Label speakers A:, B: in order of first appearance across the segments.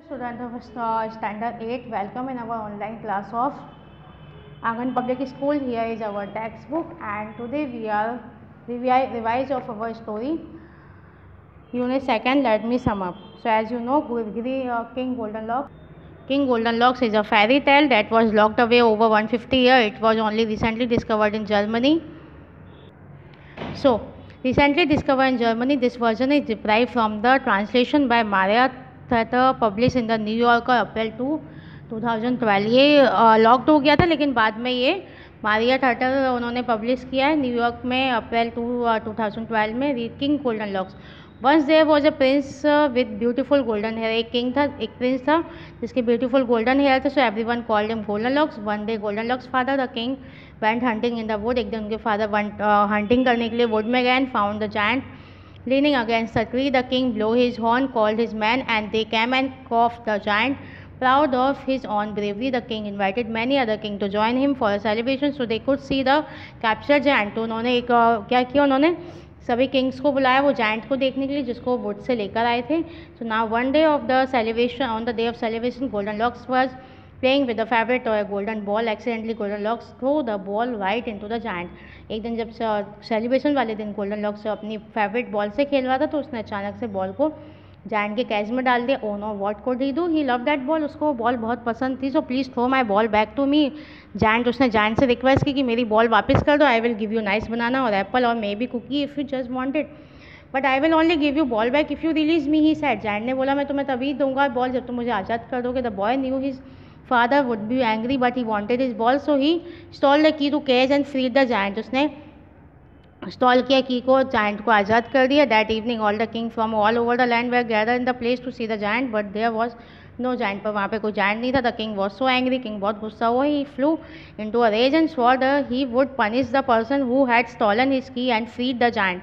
A: Student of Standard 8, welcome in our online class of Angan Public School. Here is our textbook, and today we are revise of our story. Unit 2. Let me sum up. So, as you know, King Goldenlocks is a fairy tale that was locked away over 150 years. It was only recently discovered in Germany. So, recently discovered in Germany, this version is derived from the translation by Maria Theater published in the New Yorker अप्रैल 2012. ये locked हो गया था, लेकिन बाद में ये मारिया थर्टर उन्होंने publish किया है न्यूयॉर्क में अप्रैल 2012 में. Read king golden locks. Once there was a prince with beautiful golden hair. एक किंग था, एक प्रिंस था जिसके ब्यूटीफुल गोल्डन हेयर थे. So everyone called him golden locks. One day golden locks father the king went hunting in the wood. एक दिन उनके father hunting करने के लिए वुड में गए and found the giant leaning against a tree. The king blew his horn, called his men, and they came and caught the giant. Proud of his own bravery, the king invited many other kings to join him for a celebration so they could see the captured giant. तो उन्होंने एक क्या किया, उन्होंने सभी Kings को बुलाया वो जायंट को देखने के लिए जिसको वुड से लेकर आए थे. So now one day of the celebration, on the day of celebration, golden locks was playing with the favorite toy golden ball. Accidentally golden locks threw the ball right into the giant. एक दिन जब celebration वाले दिन golden locks अपनी favourite ball से खेल रहा था तो उसने अचानक से बॉल को जायंट के कैच में डाल दिया. Oh no, what could he do? He love that ball. उसको बॉल बहुत पसंद थी. So please throw my ball back to me. Giant, उसने जायंट से रिक्वेस्ट की कि मेरी बॉल वापस कर दो. I will give you nice banana और एप्पल और maybe cookie if you just want it, but I will only give you ball back if you release me, he said. Giant ने बोला मैं तुम्हें तभी दूंगा बॉल जब तुम मुझे आज़ाद कर दोगे. The boy new his father would be angry but he wanted his ball, so he stole the key to cage and freed the giant. उसने स्टॉल किया की को, जायंट को आज़ाद कर दिया. That evening all the king from all over the land were gather in the place to see the giant but there was no giant. पर वहाँ पे कोई जायंट नहीं था. The king was so angry. King बहुत गुस्सा हुआ. He flew into a rage and swore he would punish the person who had stolen his की एंड फ्रीड द जायंट.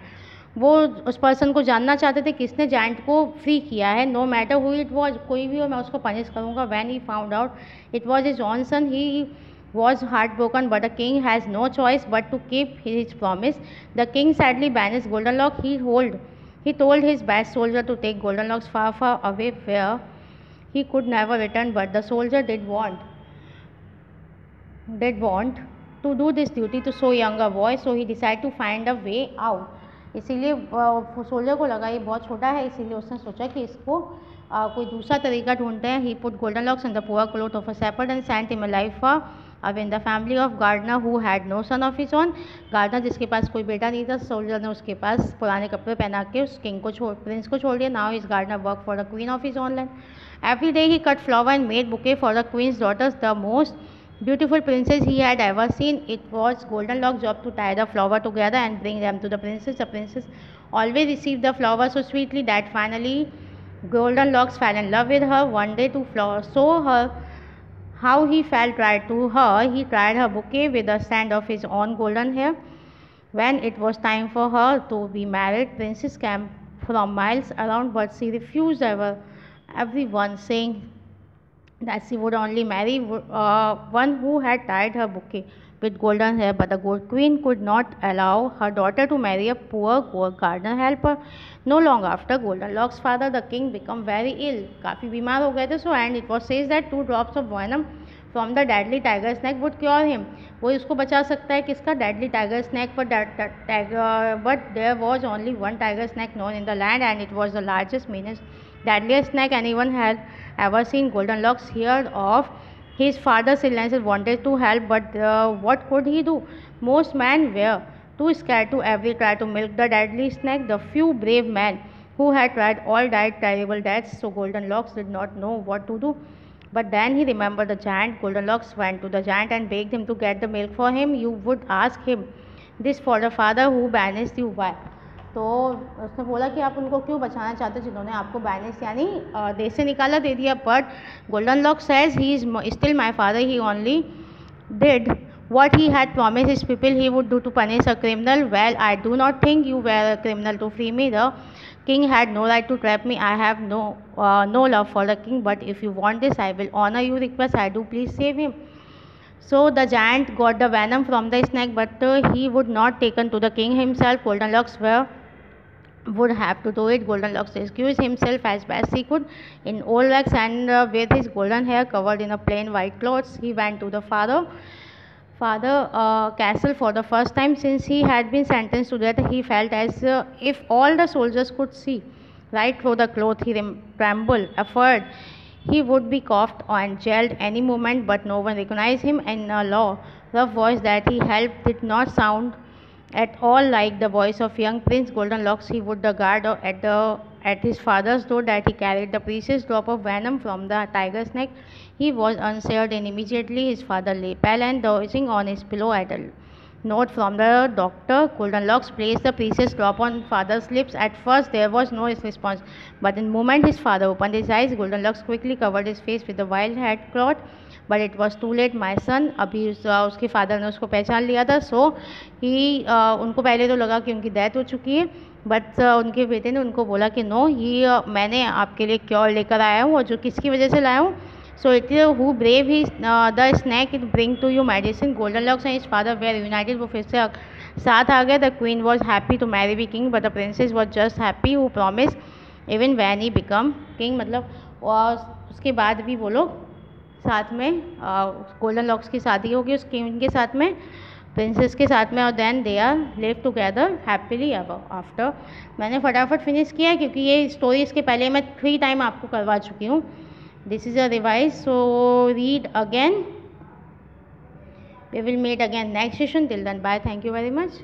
A: वो उस पर्सन को जानना चाहते थे किसने जायंट को फ्री किया है. No matter who it was, कोई भी हो मैं उसको पनिश करूँगा. When he found out it was his own son he was heartbroken, but the king has no choice but to keep his promise. The king sadly banished Goldenlock. He told his best soldier to take Goldenlocks far away where he could never return, but the soldier did want to do this duty to so young a boy, so he decided to find a way out. इसीलिए soldier को लगा ये बहुत छोटा है, इसीलिए उसने सोचा कि इसको कोई दूसरा तरीका ढूंढते हैं. He put Goldenlocks in the poor cloth of a shepherd and sent him a life away in the family of Gardner who had no son of his own. Gardener जिसके पास कोई बेटा नहीं था, सोल्जर ने उसके पास पुराने कपड़े पहना के उस किंग को प्रिंस को छोड़ दिया. Now his Gardner worked for the queen of his own land. Every day he cut flower and made bouquet for the queen's daughters, the most beautiful princess he had ever seen. It was Goldenlock's job to tie the flower together and bring them to the princess. The princess always received the flower so sweetly that finally Goldenlocks fell in love with her. One day to show her how he felt right to her, he tied her bouquet with a strand of his own golden hair. When it was time for her to be married, princess came from miles around, but she refused everyone, saying that she would only marry one who had tied her bouquet with golden hair. But the gold queen could not allow her daughter to marry a poor gardener helper. No long after, Goldenlock's father, the king, became very ill. काफ़ी बीमार हो गए थे. So and it was says that 2 drops of venom from the deadly tiger snake would cure him. वो इसको बचा सकता है किसका, deadly tiger snake. But there was only one tiger snake known in the land, and it was the largest, meanest, deadliest snake anyone had ever seen. Goldenlocks heard of his father's illness, wanted to help, but what could he do? Most men were too scared to ever try to milk the deadly snake. The few brave men who had tried all died terrible deaths, so Goldenlocks did not know what to do. But then he remembered the giant. Goldenlocks went to the giant and begged him to get the milk for him. You would ask him this for the father who banished you. Why? तो उसने बोला कि आप उनको क्यों बचाना चाहते जिन्होंने आपको बैनिश यानी देश से निकाला दे दिया. But Goldenlock says he is still my father. He only did what he had promised his people he would do to punish a criminal. Well, I do not think you were a criminal to free me. The king had no right to trap me. I have no love for the king, but if you want this, I will honor your request. I do, please save him. So the giant got the venom from the snake, but he would not taken to the king himself. Goldenlocks were would have to do it. Goldenlocks excused himself as best he could in old rags and with his golden hair covered in a plain white clothes. He went to the father castle for the first time since he had been sentenced to death. He felt as if all the soldiers could see right through the cloth. He trembled, afraid he would be cuffed and jailed any moment, but no one recognized him in a low, rough voice that he held did not sound at all like the voice of young Prince Goldenlocks. He would guard at his father's door that he carried the precious drop of venom from the tiger's neck. He was unshared, and immediately his father lay pale and dozing on his pillow at a note from the doctor. Goldenlocks placed the precious drop on father's lips. At first there was no response, but in the moment his father opened his eyes, Goldenlocks quickly covered his face with the wild hat cloth. But it was too late my son. अभी उसके father ने उसको पहचान लिया था. सो ही उनको पहले तो लगा कि उनकी डेथ हो चुकी है, बट उनके बेटे ने उनको बोला कि नो, ही मैंने आपके लिए क्योर लेकर आया हूँ और जो किसकी वजह से लाया हूँ. So it who brave he the snake it bring to you medicine. Goldenlocks and his father were united. वो फिर से साथ आ गए. The queen was happy to marry be king, but the princess was just happy who promise even when he become king. मतलब उसके बाद भी वो लोग साथ में गोल्डनलॉक्स की शादी होगी उस किंग के साथ में, प्रिंसेस के साथ में, और then they are live together happily ever after. मैंने फटाफट फिनिश किया क्योंकि ये स्टोरी इसके पहले मैं 3 टाइम आपको करवा चुकी हूँ. This is a revise. So read again. We will meet again next session. Till then bye. Thank you very much.